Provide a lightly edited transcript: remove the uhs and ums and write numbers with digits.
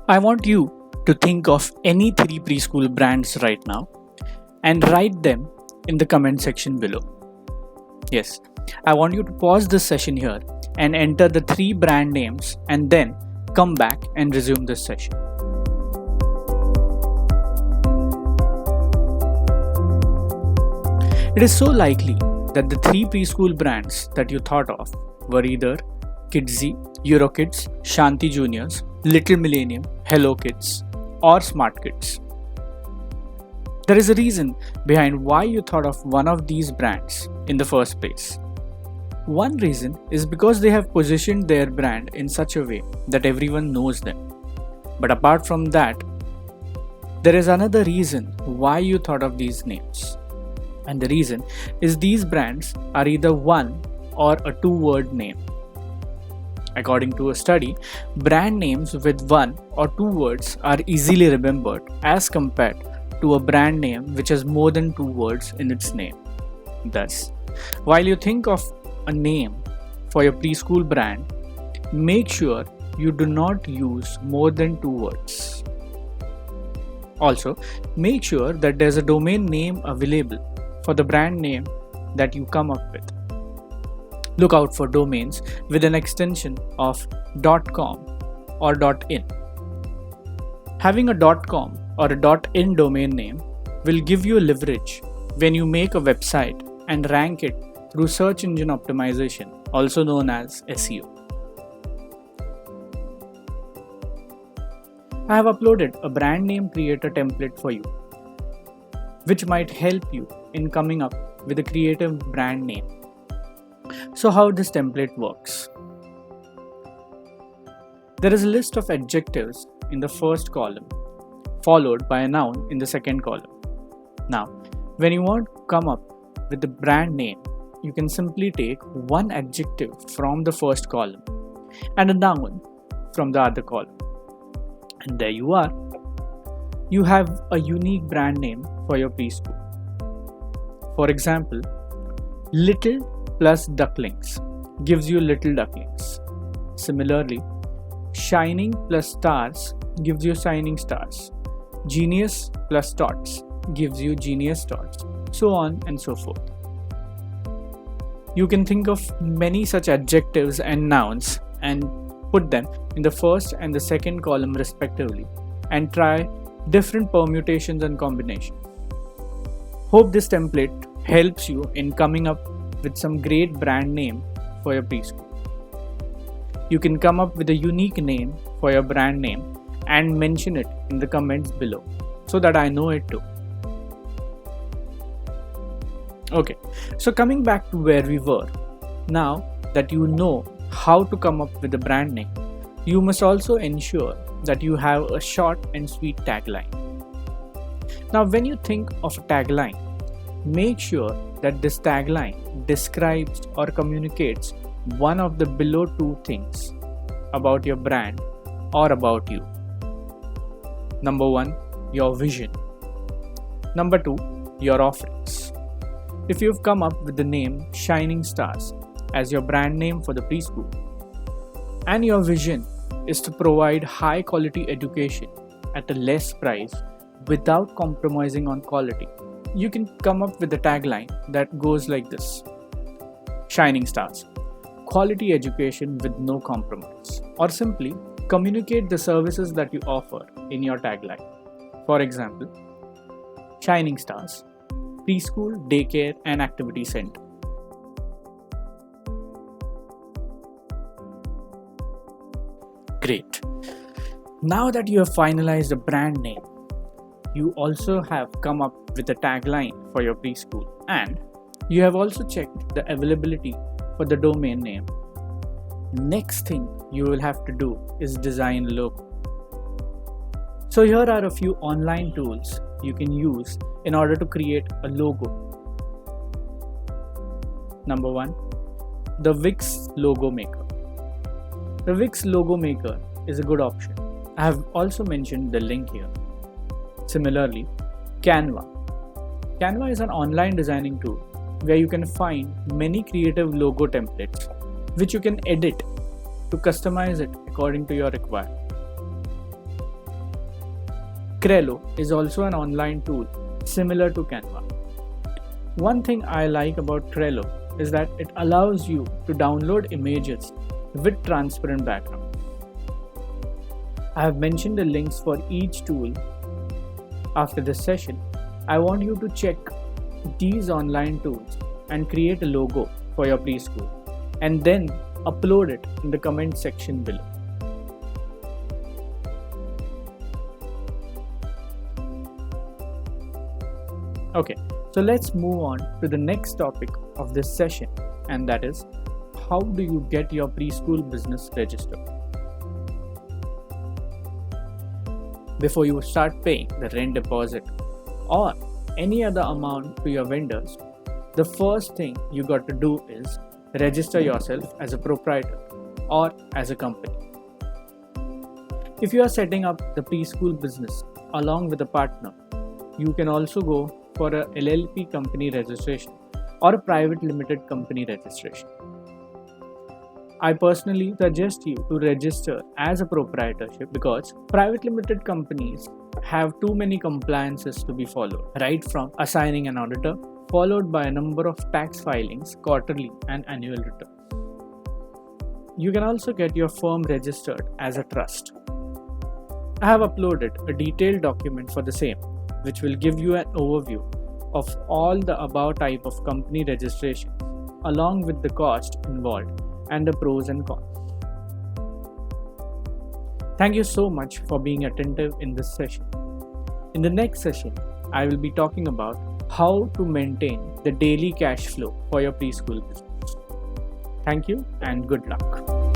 I want you to think of any three preschool brands right now and write them in the comment section below. Yes, I want you to pause this session here and enter the three brand names and then come back and resume this session. It is so likely that the three preschool brands that you thought of were either Kidzee, Eurokids, Shanti Juniors, Little Millennium, Kids, or Smartkidz. There is a reason behind why you thought of one of these brands in the first place. One reason is because they have positioned their brand in such a way that everyone knows them. But apart from that, there is another reason why you thought of these names. And the reason is these brands are either one or a two-word name. According to a study, brand names with one or two words are easily remembered as compared to a brand name which has more than two words in its name. Thus, while you think of a name for your preschool brand, make sure you do not use more than two words. Also, make sure that there's a domain name available for the brand name that you come up with. Look out for domains with an extension of .com or .in. Having a .com or a .in domain name will give you leverage when you make a website and rank it through search engine optimization, also known as SEO. I have uploaded a brand name creator template for you, which might help you in coming up with a creative brand name. So how this template works? There is a list of adjectives in the first column, followed by a noun in the second column. Now, when you want to come up with the brand name, you can simply take one adjective from the first column and a noun from the other column. And there you are. You have a unique brand name for your preschool. For example, Little plus Ducklings gives you Little Ducklings. Similarly, Shining plus Stars gives you Shining Stars. Genius plus Tots gives you Genius Tots. So on and so forth. You can think of many such adjectives and nouns and put them in the first and the second column respectively and try different permutations and combinations. Hope this template helps you in coming up with some great brand name for your preschool. You can come up with a unique name for your brand name and mention it in the comments below so that I know it too. Okay, so coming back to where we were, now that you know how to come up with a brand name, you must also ensure that you have a short and sweet tagline. Now, when you think of a tagline, make sure that this tagline describes or communicates one of the below two things about your brand or about you. Number one, your vision. Number two, your offerings. If you've come up with the name Shining Stars as your brand name for the preschool, and your vision is to provide high quality education at a less price without compromising on quality, you can come up with a tagline that goes like this: Shining Stars, quality education with no compromise. Or simply communicate the services that you offer in your tagline. For example, Shining Stars, preschool, daycare and activity center. Great. Now that you have finalized a brand name, you also have come up with a tagline for your preschool, and you have also checked the availability for the domain name. Next thing you will have to do is design a logo. So here are a few online tools you can use in order to create a logo. Number one, the Wix Logo Maker. The Wix Logo Maker is a good option. I have also mentioned the link here. Similarly, Canva. Canva is an online designing tool where you can find many creative logo templates which you can edit to customize it according to your requirement. Crello is also an online tool similar to Canva. One thing I like about Trello is that it allows you to download images with transparent background. I have mentioned the links for each tool. After this session, I want you to check these online tools and create a logo for your preschool and then upload it in the comment section below. Okay, so let's move on to the next topic of this session, and that is, how do you get your preschool business registered? Before you start paying the rent deposit or any other amount to your vendors, the first thing you got to do is register yourself as a proprietor or as a company. If you are setting up the preschool business along with a partner, you can also go for a LLP company registration or a private limited company registration. I personally suggest you to register as a proprietorship because private limited companies have too many compliances to be followed, right from assigning an auditor, followed by a number of tax filings, quarterly and annual returns. You can also get your firm registered as a trust. I have uploaded a detailed document for the same, which will give you an overview of all the above type of company registration along with the cost involved and the pros and cons. Thank you so much for being attentive in this session. In the next session, I will be talking about how to maintain the daily cash flow for your preschool business. Thank you and good luck.